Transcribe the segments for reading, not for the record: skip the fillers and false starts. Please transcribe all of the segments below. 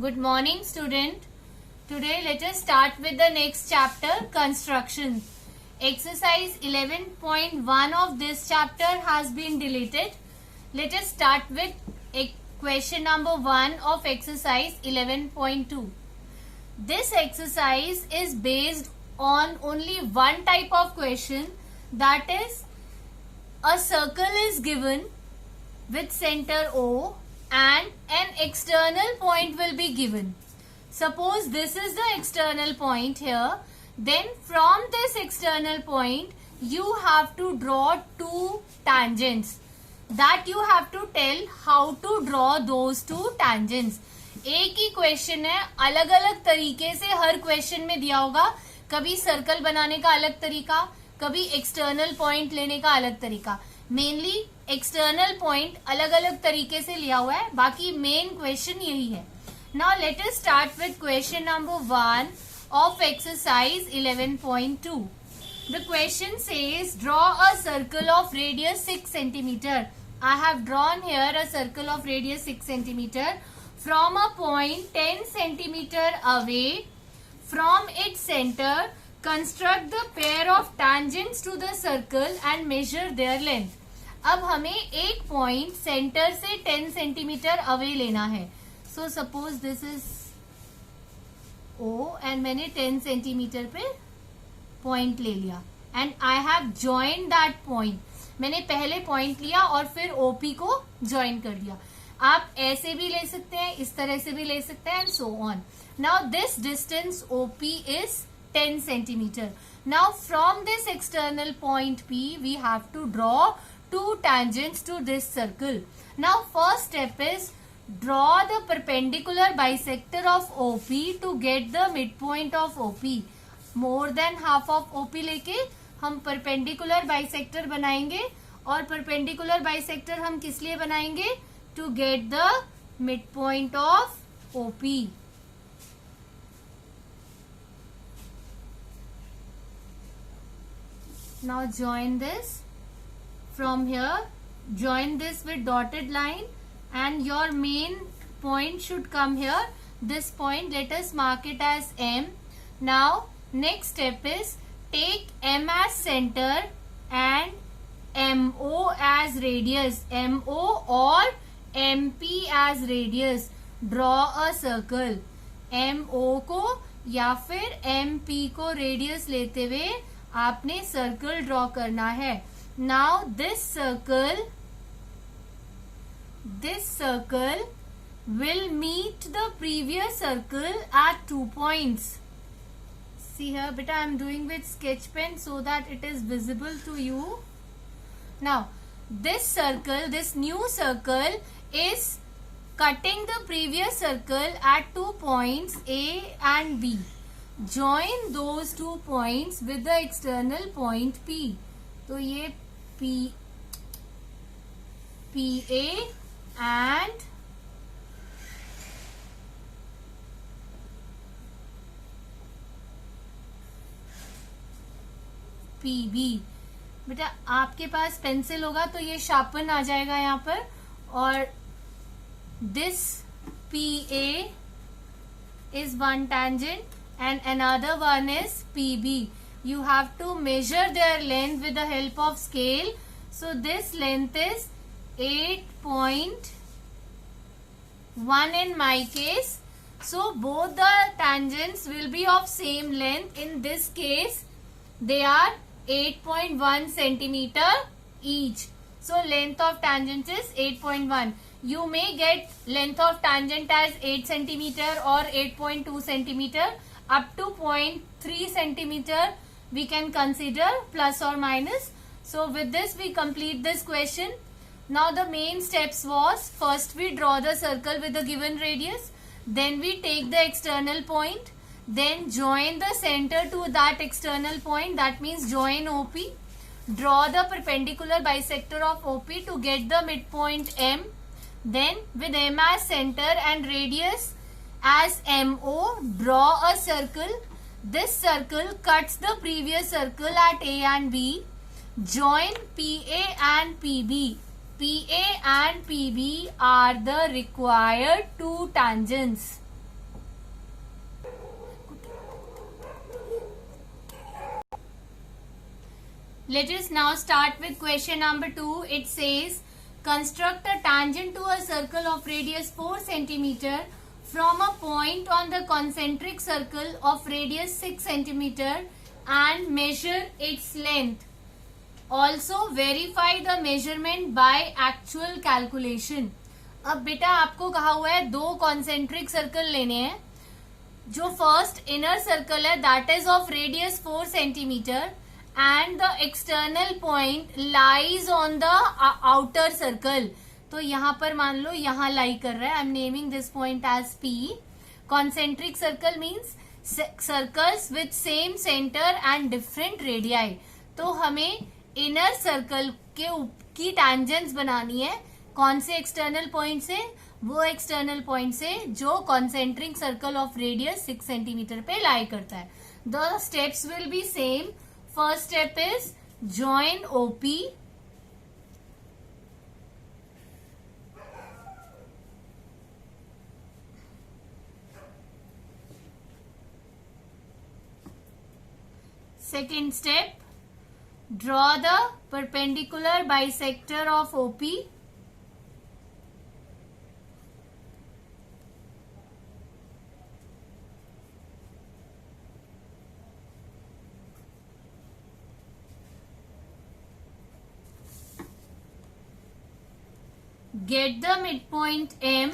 Good morning, student. Today let us start with the next chapter, construction. Exercise 11.1 of this chapter has been deleted. Let us start with question number 1 of exercise 11.2. This exercise is based on only one type of question, that is a circle is given with center O and an external point will be given. Suppose this is the external point here. Then from this external point you have to draw two tangents. That you have to tell how to draw those two tangents. एक ही question है, अलग अलग तरीके से हर question में दिया होगा. कभी सर्कल बनाने का अलग तरीका, कभी एक्सटर्नल पॉइंट लेने का अलग तरीका. मेनली एक्सटर्नल पॉइंट अलग अलग तरीके से लिया हुआ है, बाकी मेन क्वेश्चन यही है. Now let us start with question number 1 of exercise 11.2. The question says draw a circle of radius 6 centimeter. I have drawn here a circle of radius 6 centimeter from a point 10 centimeter away from its center. Construct the pair of tangents to the circle and measure their length. अब हमें एक point centre से 10 centimetre away लेना है. So suppose this is O and मैंने 10 centimetre पे point ले लिया and I have join that point. मैंने पहले पॉइंट लिया और फिर OP को ज्वाइन कर दिया. आप ऐसे भी ले सकते हैं, इस तरह से भी ले सकते हैं and so on. Now this distance OP is 10 centimeter. Now from this external point P we have to draw two tangents to this circle. Now first step is draw the perpendicular bisector of OP to get the midpoint of OP. More than half of OP लेके हम perpendicular bisector बनाएंगे और perpendicular bisector हम किस लिए बनाएंगे? To get the midpoint of OP. Now join this from here, join this with dotted line and your main point should come here. This point, let us mark it as M. Now next step is take M as center and MO as radius, MO or MP as radius. Draw a circle. MO को या फिर MP को radius लेते हुए आपने circle draw करना है. Now this circle will meet the previous circle at 2 points. See here, beta, I am doing with sketch pen so that it is visible to you. Now this circle, this new circle is cutting the previous circle at 2 points A and B. Join those 2 points with the external point P. तो ये PA and PB. बेटा आपके पास pencil होगा तो ये sharpen आ जाएगा यहाँ पर. और this PA is one tangent and another one is PB. You have to measure their length with the help of scale. So this length is 8.1 in my case. So both the tangents will be of same length. In this case they are 8.1 centimeter each. So length of tangent is 8.1. You may get length of tangent as 8 centimeter or 8.2 centimeter. Up to 0.3 centimeter we can consider, plus or minus. So with this we complete this question. Now the main steps was, first we draw the circle with the given radius, then we take the external point, then join the center to that external point, that means join OP. Draw the perpendicular bisector of OP to get the midpoint M. Then with M as center and radius as MO, draw a circle. This circle cuts the previous circle at A and B. Join PA and PB. PA and PB are the required two tangents. Let us now start with question number 2. It says, construct a tangent to a circle of radius 4 centimeter from a point on the concentric circle of radius 6 centimeter and measure its length. Also verify the measurement by actual calculation. अब बेटा आपको कहा हुआ है दो concentric circle लेने हैं. जो फर्स्ट इनर सर्कल है that is of radius 4 centimetre and the external point lies on the outer circle. तो यहाँ पर मान लो यहाँ लाई कर रहा है. I am naming this point as P. Concentric circle means circles with same center and different radii. तो हमें इनर सर्कल की टैंजेंट्स बनानी है. कौन से एक्सटर्नल पॉइंट से? वो एक्सटर्नल पॉइंट से जो concentric circle of radius 6 centimetre पे लाई करता है. The steps will be same. First step is join OP. Second step, draw the perpendicular bisector of OP. Get the midpoint M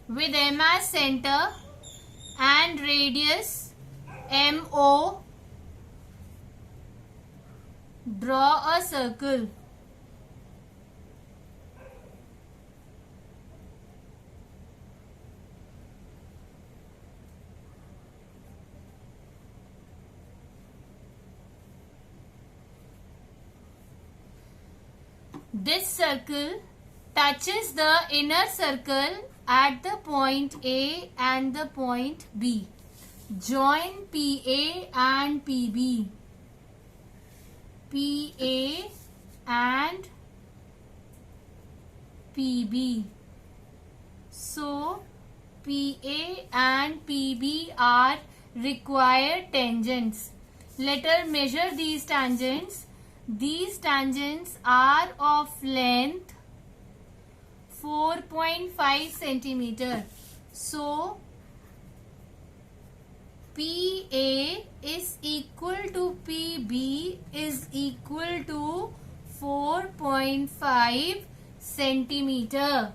with M as center and radius MO. Draw a circle. This circle touches the inner circle at the point A and the point B. Join PA and PB. PA and PB. So PA and PB are required tangents. Let us measure these tangents. These tangents are of length 4.5 centimeter. So PA is equal to PB is equal to 4.5 centimeter.